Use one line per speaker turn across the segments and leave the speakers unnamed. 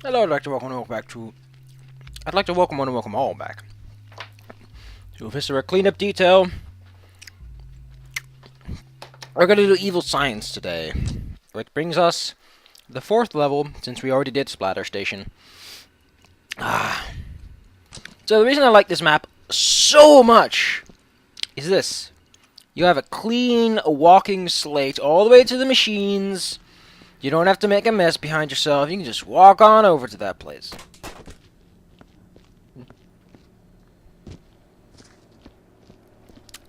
Hello, I'd like to welcome one and welcome all back to Viscera Cleanup Detail. We're going to do Evil Science today, which brings us the 4th level, since we already did Splatter Station. So the reason I like this map so much is this. You have a clean walking slate all the way to the machines. You don't have to make a mess behind yourself. You can just walk on over to that place.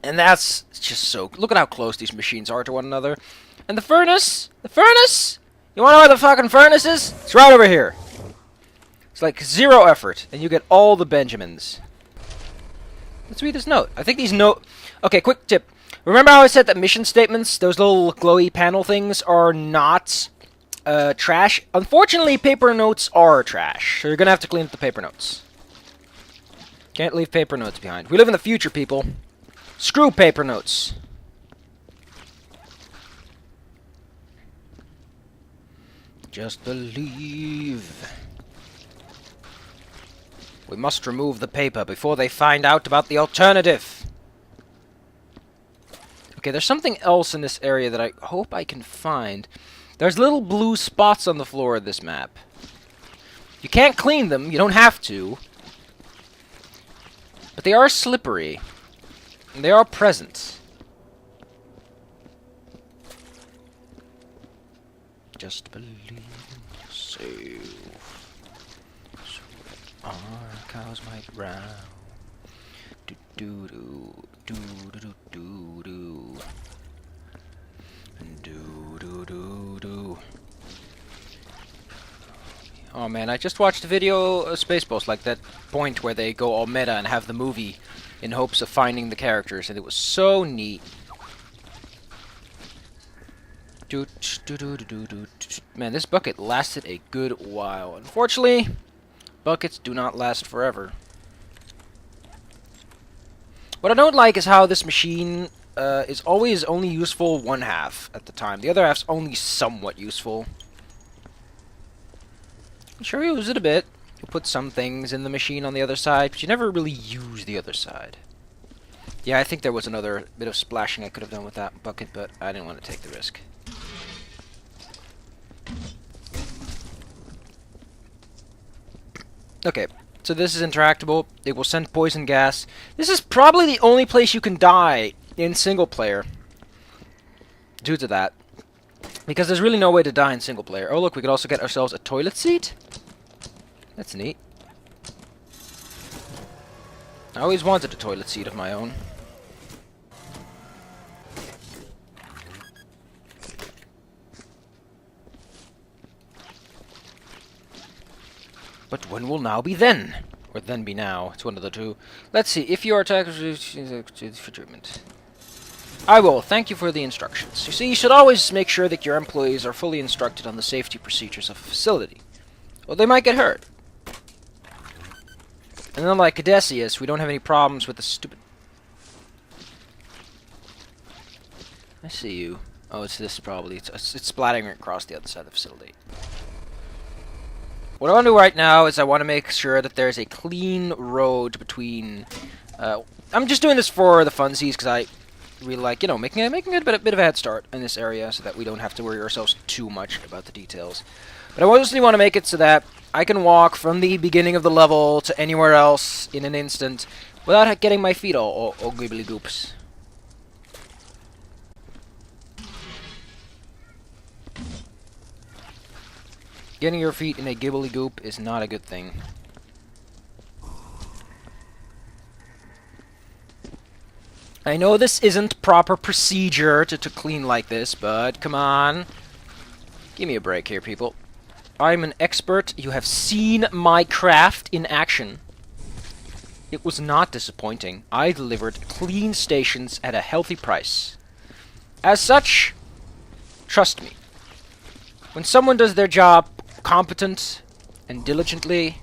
And that's just so... Look at how close these machines are to one another. And the furnace? The furnace? You want to know where the fucking furnace is? It's right over here. It's like 0 effort, and you get all the Benjamins. Let's read this note. I think these Okay, quick tip. Remember how I said that mission statements, those little glowy panel things, are not... trash? Unfortunately, paper notes are trash, so you're gonna have to clean up the paper notes. Can't leave paper notes behind. We live in the future, people. Screw paper notes. Just believe. We must remove the paper before they find out about the alternative. Okay, there's something else in this area that I hope I can find. There's little blue spots on the floor of this map. You can't clean them, you don't have to. But they are slippery. And they are present. Just believe yourself. So that our cows might round. Do do do do do do do. Do do do do. Oh man, I just watched a video of Spaceballs, like that point where they go all meta and have the movie in hopes of finding the characters, and it was so neat. Man, this bucket lasted a good while. Unfortunately, buckets do not last forever. What I don't like is how this machine is always only useful one half at the time. The other half's only somewhat useful. I'm sure you use it a bit. You put some things in the machine on the other side, but you never really use the other side. Yeah, I think there was another bit of splashing I could have done with that bucket, but I didn't want to take the risk. Okay, so this is interactable. It will send poison gas. This is probably the only place you can die in single player due to that. Because there's really no way to die in single player. Oh look, we could also get ourselves a toilet seat. That's neat. I always wanted a toilet seat of my own. But when will now be then? Or then be now. It's one of the two. Let's see. If you are attacked for treatment. I will. Thank you for the instructions. You see, you should always make sure that your employees are fully instructed on the safety procedures of a facility. Or they might get hurt. And unlike Odysseus, we don't have any problems with the stupid... I see you. Oh, it's this probably. It's splattering across the other side of the facility. What I want to do right now is I want to make sure that there's a clean road between... I'm just doing this for the funsies, because I really like, you know, making a bit of a head start in this area so that we don't have to worry ourselves too much about the details. But I mostly want to make it so that I can walk from the beginning of the level to anywhere else in an instant without getting my feet all gibbly goops. Getting your feet in a gibbly goop is not a good thing. I know this isn't proper procedure to clean like this, but come on. Give me a break here, people. I'm an expert. You have seen my craft in action. It was not disappointing. I delivered clean stations at a healthy price. As such, trust me. When someone does their job competent and diligently,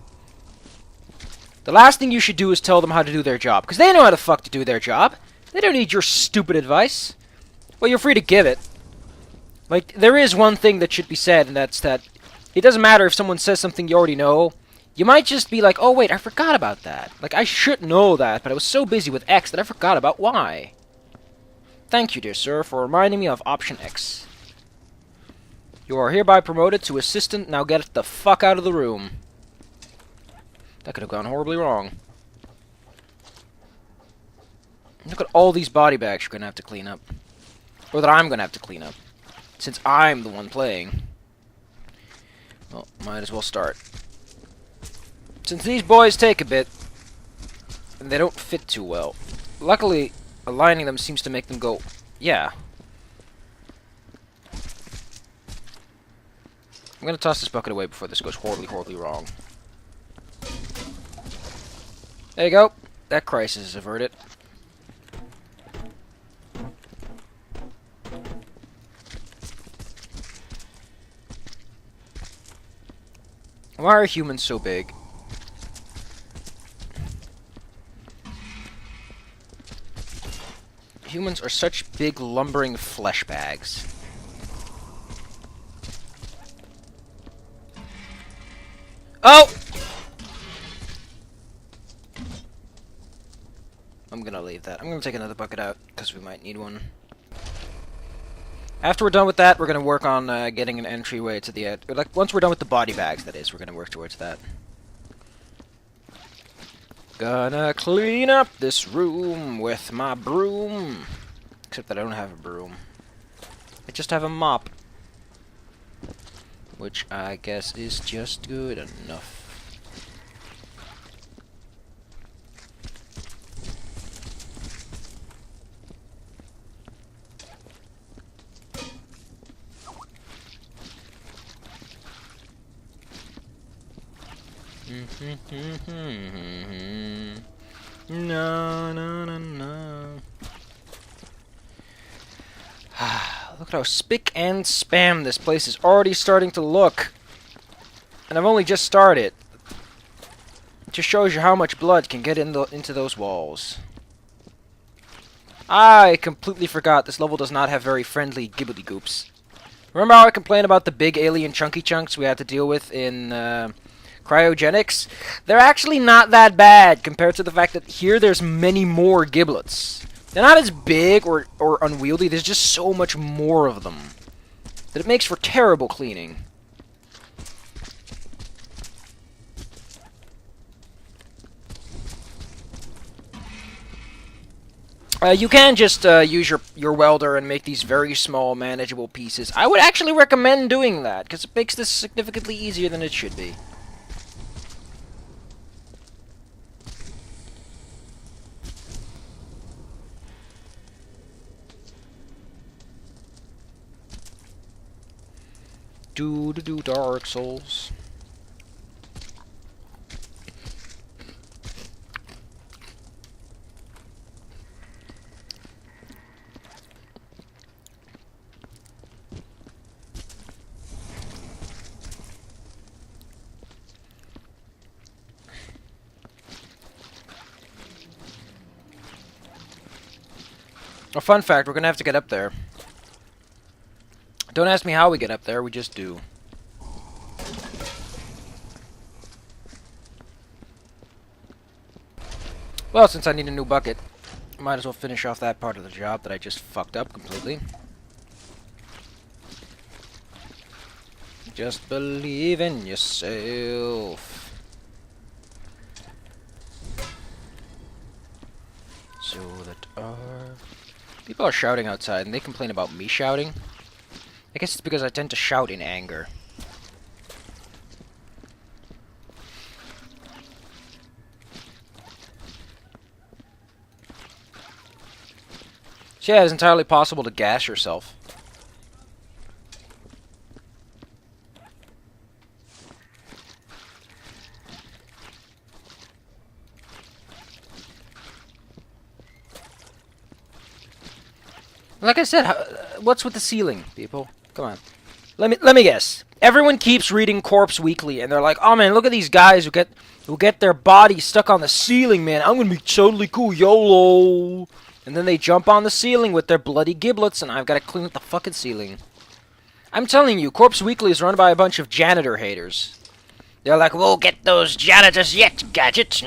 the last thing you should do is tell them how to do their job, because they know how the fuck to do their job. They don't need your stupid advice. Well, you're free to give it. Like, there is one thing that should be said, and that's that it doesn't matter if someone says something you already know. You might just be like, oh wait, I forgot about that. Like, I should know that, but I was so busy with X that I forgot about Y. Thank you, dear sir, for reminding me of option X. You are hereby promoted to assistant. Now get the fuck out of the room. That could have gone horribly wrong. Look at all these body bags you're going to have to clean up. Or that I'm going to have to clean up. Since I'm the one playing. Well, might as well start. Since these boys take a bit, and they don't fit too well. Luckily, aligning them seems to make them go, yeah. I'm going to toss this bucket away before this goes horribly, horribly wrong. There you go. That crisis is averted. Why are humans so big? Humans are such big, lumbering flesh bags. Oh! I'm gonna leave that. I'm gonna take another bucket out, because we might need one. After we're done with that, we're gonna work on getting an entryway to the end. Like, once we're done with the body bags, that is, we're gonna work towards that. Gonna clean up this room with my broom. Except that I don't have a broom. I just have a mop. Which I guess is just good enough. No, no, no, no. Look at how spick and spam this place is already starting to look. And I've only just started. It just shows you how much blood can get into those walls. I completely forgot this level does not have very friendly gibbly goops. Remember how I complained about the big alien chunky chunks we had to deal with in cryogenics? They're actually not that bad compared to the fact that here there's many more giblets. They're not as big or unwieldy, there's just so much more of them that it makes for terrible cleaning. You can just use your welder and make these very small, manageable pieces. I would actually recommend doing that, because it makes this significantly easier than it should be. Do Dark Souls. A fun fact, we're gonna have to get up there. Don't ask me how we get up there, we just do. Well, since I need a new bucket, I might as well finish off that part of the job that I just fucked up completely. Just believe in yourself. So that people are shouting outside, and they complain about me shouting. I guess it's because I tend to shout in anger. So yeah, it's entirely possible to gas yourself. Like I said, what's with the ceiling, people? Come on. Let me guess. Everyone keeps reading Corpse Weekly, and they're like, "Oh man, look at these guys who get their bodies stuck on the ceiling, man. I'm gonna be totally cool, YOLO." And then they jump on the ceiling with their bloody giblets, and I've got to clean up the fucking ceiling. I'm telling you, Corpse Weekly is run by a bunch of janitor haters. They're like, we'll get those janitors yet, Gadget.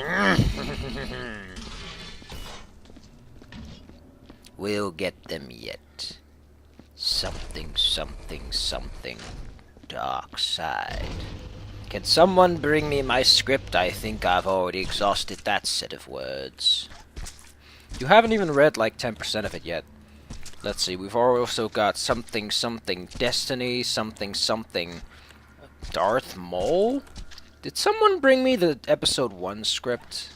We'll get them yet. Something, something, something. Dark side. Can someone bring me my script? I think I've already exhausted that set of words. You haven't even read like 10% of it yet. Let's see, we've also got something, something, Destiny, something, something. Darth Maul? Did someone bring me the episode 1 script?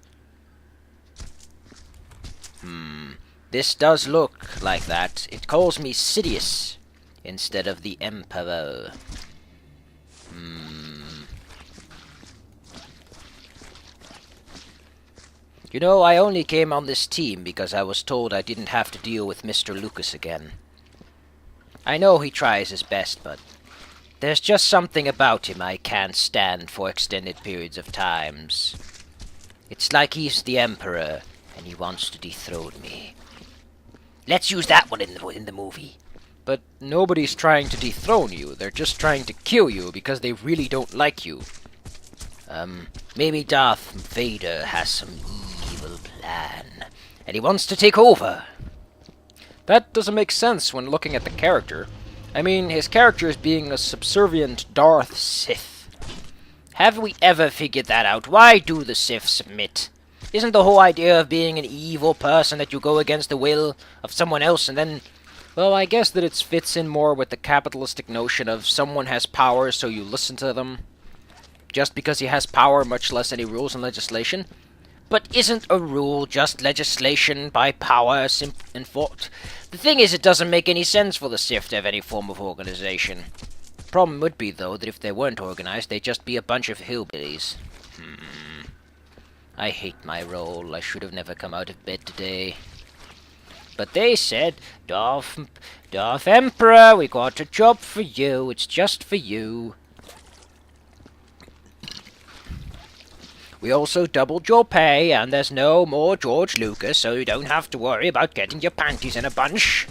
This does look like that. It calls me Sidious instead of the Emperor. You know, I only came on this team because I was told I didn't have to deal with Mr. Lucas again. I know he tries his best, but there's just something about him I can't stand for extended periods of times. It's like he's the Emperor, and he wants to dethrone me. Let's use that one in the movie. But nobody's trying to dethrone you. They're just trying to kill you because they really don't like you. Maybe Darth Vader has some evil plan, and he wants to take over. That doesn't make sense when looking at the character. I mean, his character is being a subservient Darth Sith. Have we ever figured that out? Why do the Sith submit? Isn't the whole idea of being an evil person that you go against the will of someone else and then... Well, I guess that it fits in more with the capitalistic notion of someone has power, so you listen to them. Just because he has power, much less any rules and legislation. But isn't a rule just legislation by power enforced? The thing is, it doesn't make any sense for the Sith to have any form of organization. The problem would be, though, that if they weren't organized, they'd just be a bunch of hillbillies. I hate my role. I should have never come out of bed today. But they said, Darth Emperor, we got a job for you. It's just for you. We also doubled your pay, and there's no more George Lucas, so you don't have to worry about getting your panties in a bunch.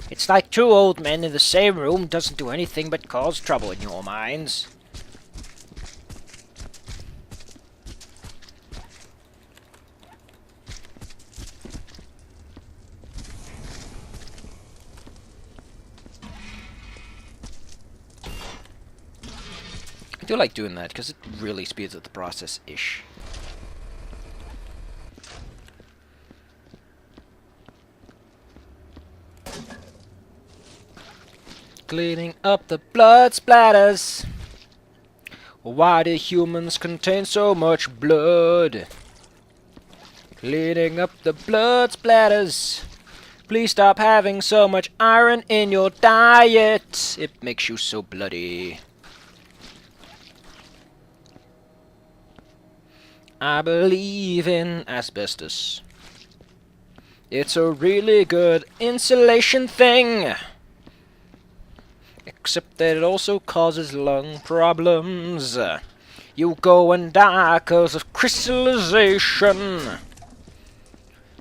It's like two old men in the same room doesn't do anything but cause trouble in your minds. I do like doing that, because it really speeds up the process-ish. Cleaning up the blood splatters. Why do humans contain so much blood? Cleaning up the blood splatters. Please stop having so much iron in your diet. It makes you so bloody. I believe in asbestos. It's a really good insulation thing. Except that it also causes lung problems. You go and die because of crystallization.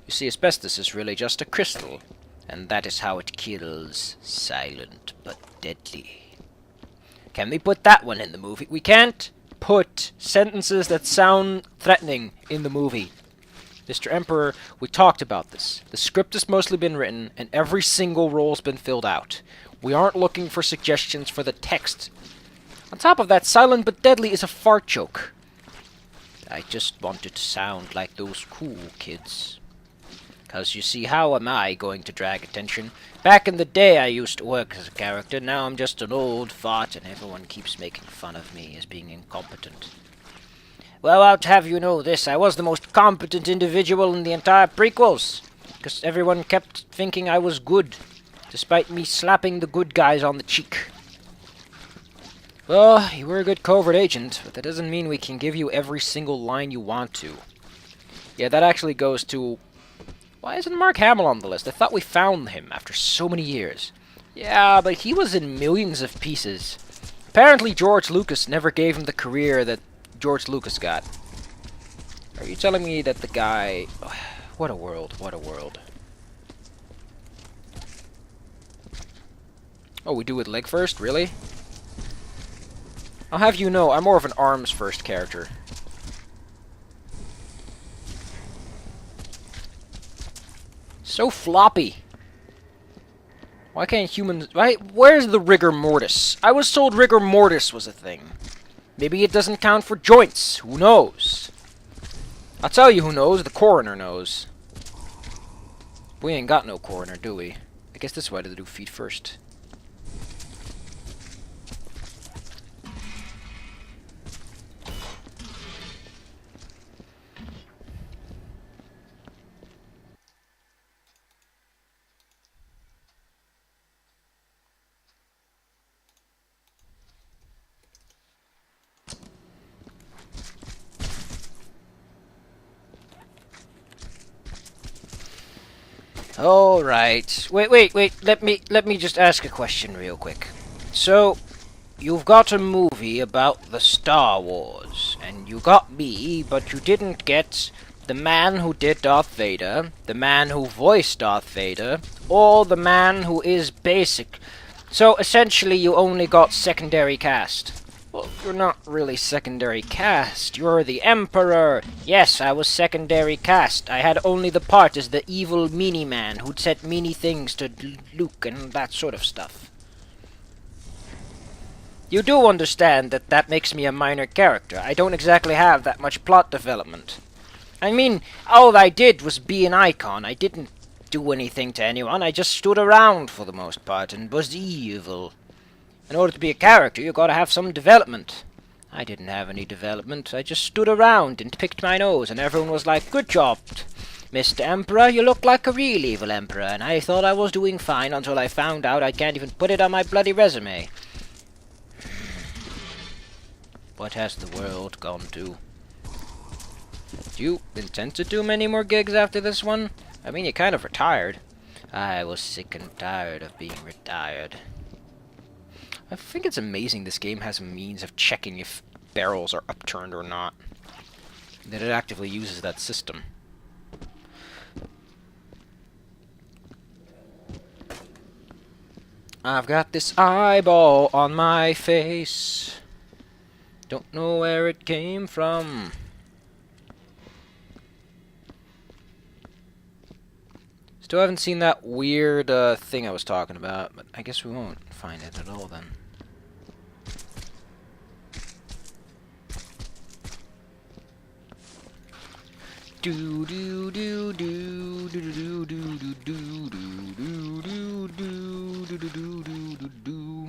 You see, asbestos is really just a crystal. And that is how it kills. Silent but deadly. Can we put that one in the movie? We can't put sentences that sound threatening in the movie. Mr. Emperor, we talked about this. The script has mostly been written, and every single role's been filled out. We aren't looking for suggestions for the text. On top of that, silent but deadly is a fart joke. I just wanted to sound like those cool kids. 'Cause you see, how am I going to drag attention? Back in the day I used to work as a character, now I'm just an old fart and everyone keeps making fun of me as being incompetent. Well, I'll have you know this, I was the most competent individual in the entire prequels. Because everyone kept thinking I was good, despite me slapping the good guys on the cheek. Well, you were a good covert agent, but that doesn't mean we can give you every single line you want to. Yeah, that actually goes to... Why isn't Mark Hamill on the list? I thought we found him after so many years. Yeah, but he was in millions of pieces. Apparently George Lucas never gave him the career that George Lucas got. Are you telling me that the guy... Oh, what a world, what a world. Oh, we do with leg first? Really? I'll have you know, I'm more of an arms first character. So floppy. Why can't humans... Where's the rigor mortis? I was told rigor mortis was a thing. Maybe it doesn't count for joints. Who knows? I'll tell you who knows. The coroner knows. We ain't got no coroner, do we? I guess this is why they do feet first. All right. Wait. Let me just ask a question real quick. So, you've got a movie about the Star Wars, and you got me, but you didn't get the man who did Darth Vader, the man who voiced Darth Vader, or the man who is basic. So, essentially, you only got secondary cast. Well, you're not really secondary cast. You're the Emperor. Yes, I was secondary cast. I had only the part as the evil meanie man who'd said meanie things to Luke and that sort of stuff. You do understand that that makes me a minor character. I don't exactly have that much plot development. I mean, all I did was be an icon. I didn't do anything to anyone. I just stood around for the most part and was evil. In order to be a character, you gotta have some development. I didn't have any development. I just stood around and picked my nose, and everyone was like, "Good job, Mr. Emperor. You look like a real evil emperor." And I thought I was doing fine until I found out I can't even put it on my bloody resume. What has the world gone to? Do you intend to do many more gigs after this one? I mean, you kind of retired. I was sick and tired of being retired. I think it's amazing this game has a means of checking if barrels are upturned or not. That it actively uses that system. I've got this eyeball on my face. Don't know where it came from. Still haven't seen that weird thing I was talking about, but I guess we won't find it at all then. Do do do do do do do do do do do do do do do do.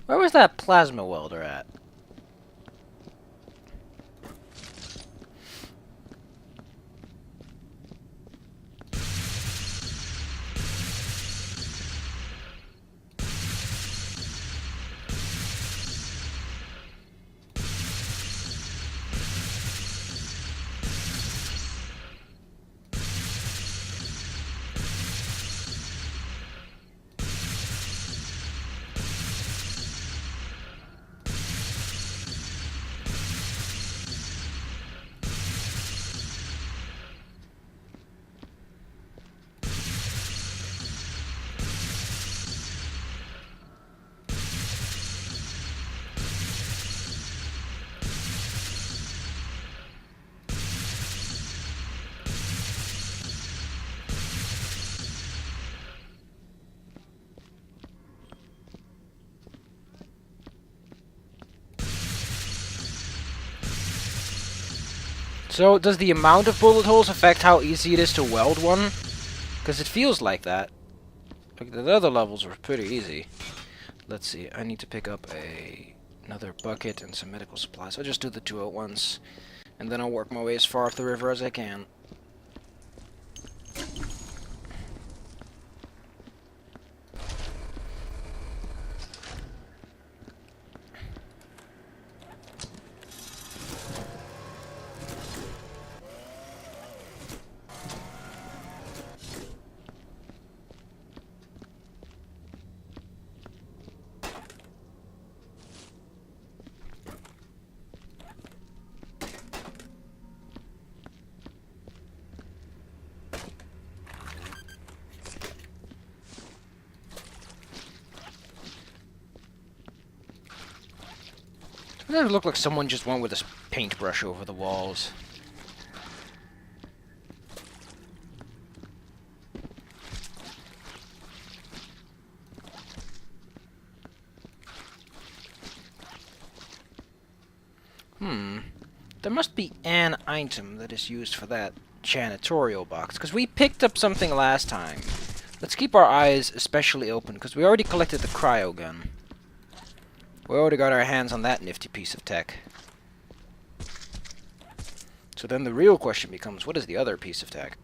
Where was that plasma welder at? So, does the amount of bullet holes affect how easy it is to weld one? Because it feels like that. Like, the other levels were pretty easy. Let's see, I need to pick up another bucket and some medical supplies. I'll just do the two at once. And then I'll work my way as far up the river as I can. Doesn't it look like someone just went with a paintbrush over the walls? There must be an item that is used for that janitorial box, because we picked up something last time. Let's keep our eyes especially open, because we already collected the cryo gun. We already got our hands on that nifty piece of tech. So then the real question becomes, what is the other piece of tech?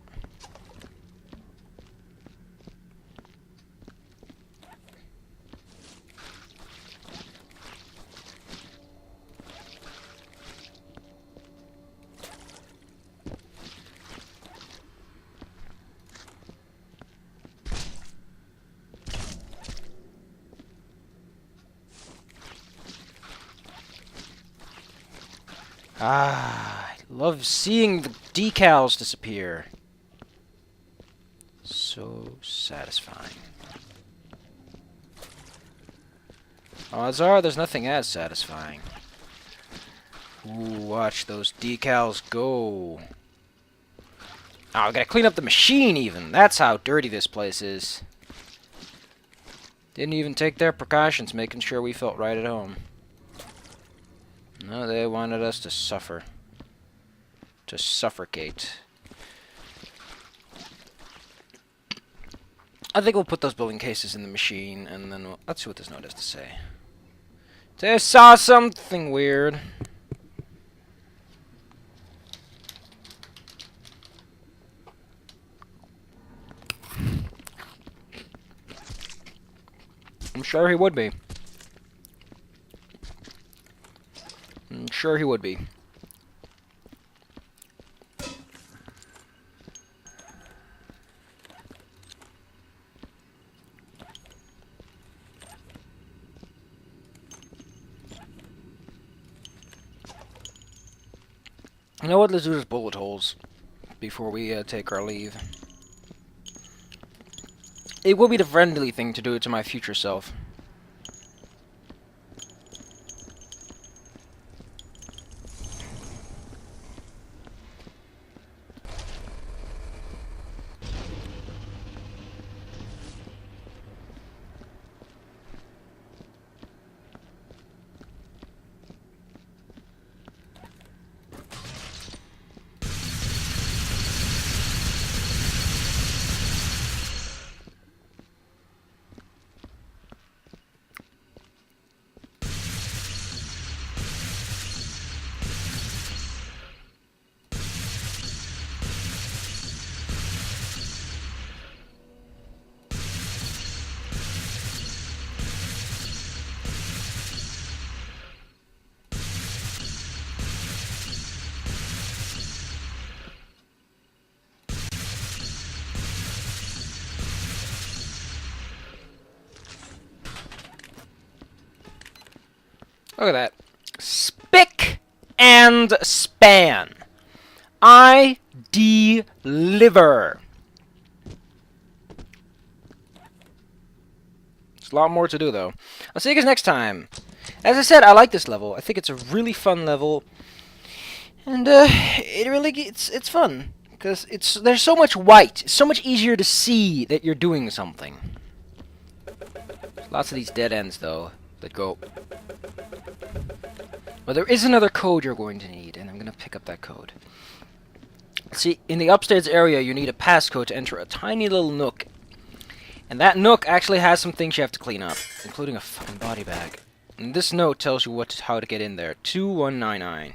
Ah, I love seeing the decals disappear. So satisfying. Odds are there's nothing as satisfying. Ooh, watch those decals go. Oh, I gotta clean up the machine even. That's how dirty this place is. Didn't even take their precautions, making sure we felt right at home. No, they wanted us to suffer. To suffocate. I think we'll put those building cases in the machine, and then let's see what this note has to say. They saw something weird. I'm sure he would be. I'm sure he would be. You know what? Let's do those bullet holes before we take our leave. It will be the friendly thing to do to my future self. Look at that. Spick and span. I deliver. There's a lot more to do, though. I'll see you guys next time. As I said, I like this level. I think it's a really fun level. And, it's fun. Because there's so much white. It's so much easier to see that you're doing something. Lots of these dead ends, though, that go... Well, there is another code you're going to need, and I'm going to pick up that code. See, in the upstairs area, you need a passcode to enter a tiny little nook. And that nook actually has some things you have to clean up, including a fucking body bag. And this note tells you how to get in there. 2199.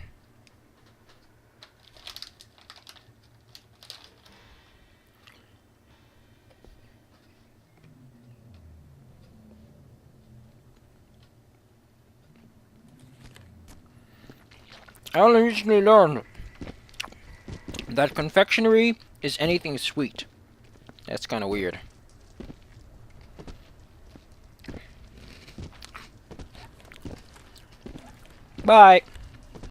I only recently learned that confectionery is anything sweet. That's kind of weird. Bye.